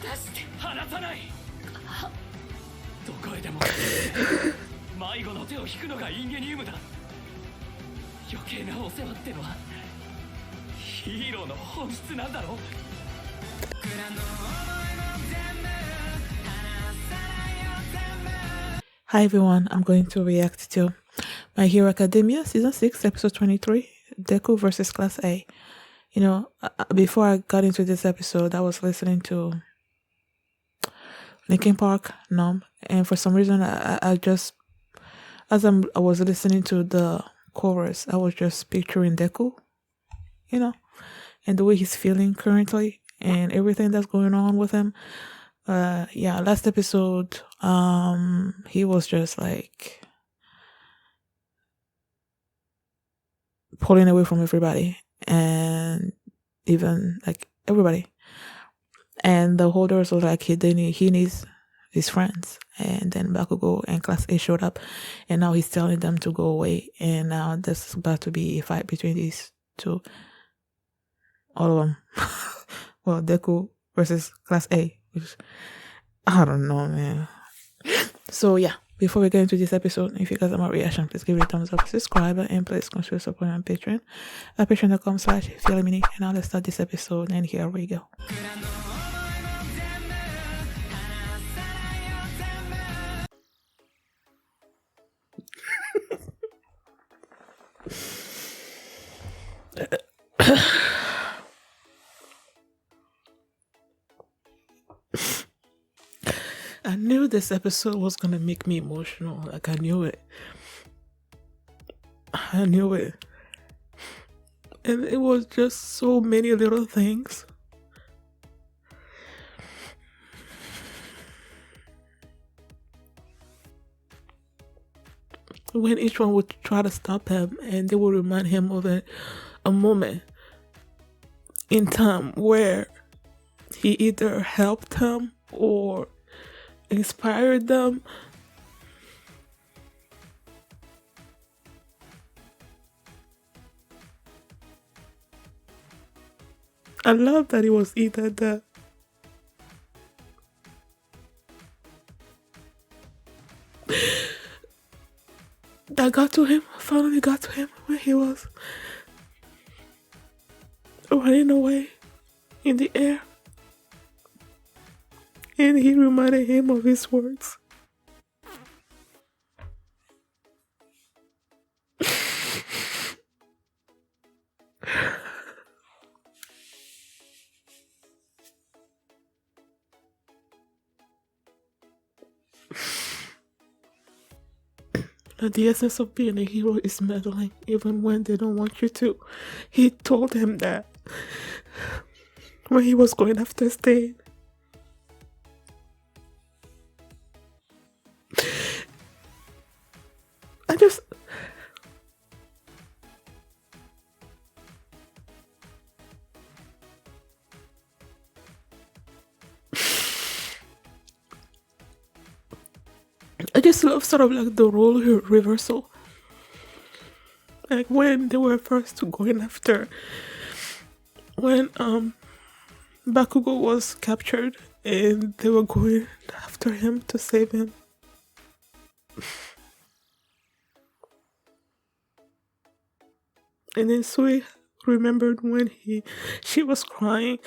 Hi everyone, I'm going to react to My Hero Academia Season 6, Episode 23, Deku versus Class A. You know, before I got into this episode, I was listening to Linkin Park, Numb, and for some reason, I just, I was listening to the chorus, I was just picturing Deku, you know, and the way he's feeling currently and everything that's going on with him. Yeah, last episode, he was just like pulling away from everybody and even like everybody. And the holders was like he needs his friends. And then Bakugo and Class A showed up, and now he's telling them to go away. And now there's about to be a fight between these two, all of them. Well, Deku versus Class A, which I don't know, man. So yeah, before we get into this episode, if you guys have my reaction, please give it a thumbs up, subscribe, and please consider supporting on Patreon at patreon.com/feelimini. And now let's start this episode, and here we go. I knew this episode was gonna make me emotional. Like I knew it. I knew it. And it was just so many little things. When each one would try to stop him, and they would remind him of a moment in time where he either helped them or inspired them. I love that it was Iida that got to him, finally got to him when he was running away in the air. And he reminded him of his words. The essence of being a hero is meddling, even when they don't want you to. He told him that when he was going after Stain. I just love sort of like the role reversal. Like when they were first going after, when Bakugo was captured and they were going after him to save him. And then Sui remembered when she was crying.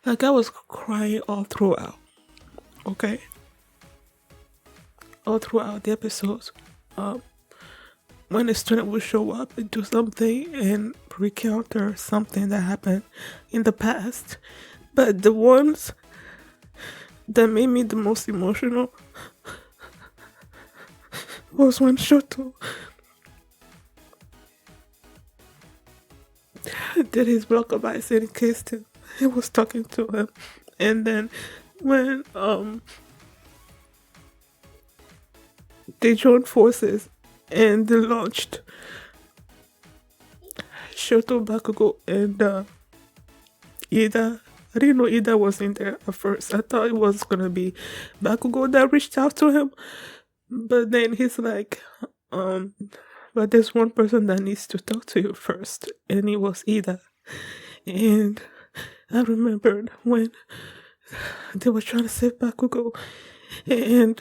Like I was crying all throughout, okay? All throughout the episodes. When a student would show up and do something and recount or something that happened in the past. But the ones that made me the most emotional was when Shoto did his block of ice and kissed him. He was talking to him. And then when they joined forces and they launched Shoto, Bakugo, and Iida. I didn't know Iida was in there at first. I thought it was gonna be Bakugo that reached out to him. But then he's like, but there's one person that needs to talk to you first. And it was Iida. And I remembered when they were trying to save Bakugo. And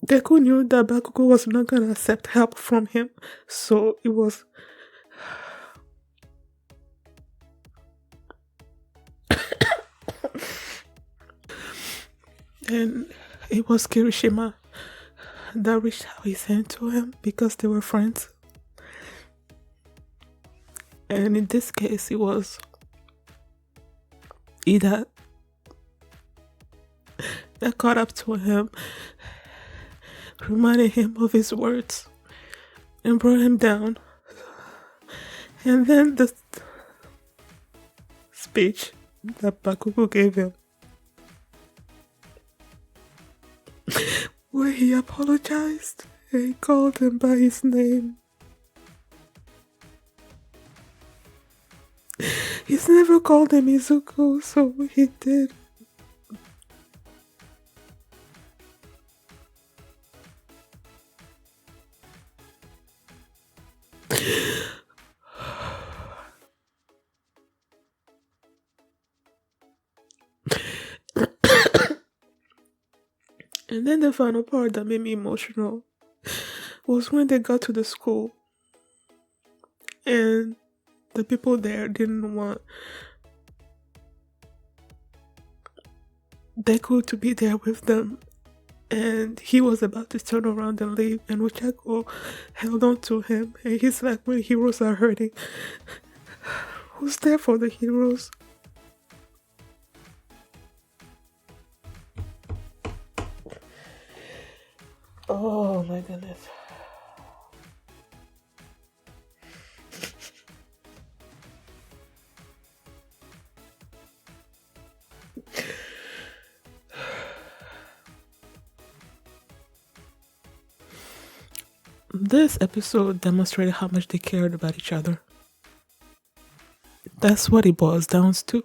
Deku knew that Bakugo was not gonna accept help from him. So it was. And it was Kirishima that reached out his hand to him because they were friends. And in this case, it was Iida that caught up to him, reminded him of his words, and brought him down. And then the speech that Bakugo gave him, where he apologized and he called him by his name. He's never called him Izuku, so he did. And then the final part that made me emotional was when they got to the school and the people there didn't want Deku to be there with them, and he was about to turn around and leave, and Ochaco held on to him, and he's like, when heroes are hurting, who's there for the heroes? Oh my goodness. This episode demonstrated how much they cared about each other. That's what it boils down to.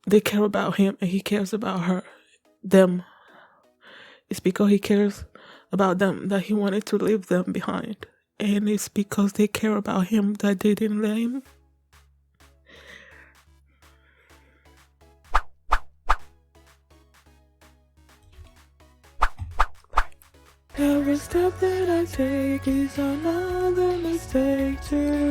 They care about him and he cares about her. Them. It's because he cares about them that he wanted to leave them behind. And it's because they care about him that they didn't let him. Every step that I take is another mistake to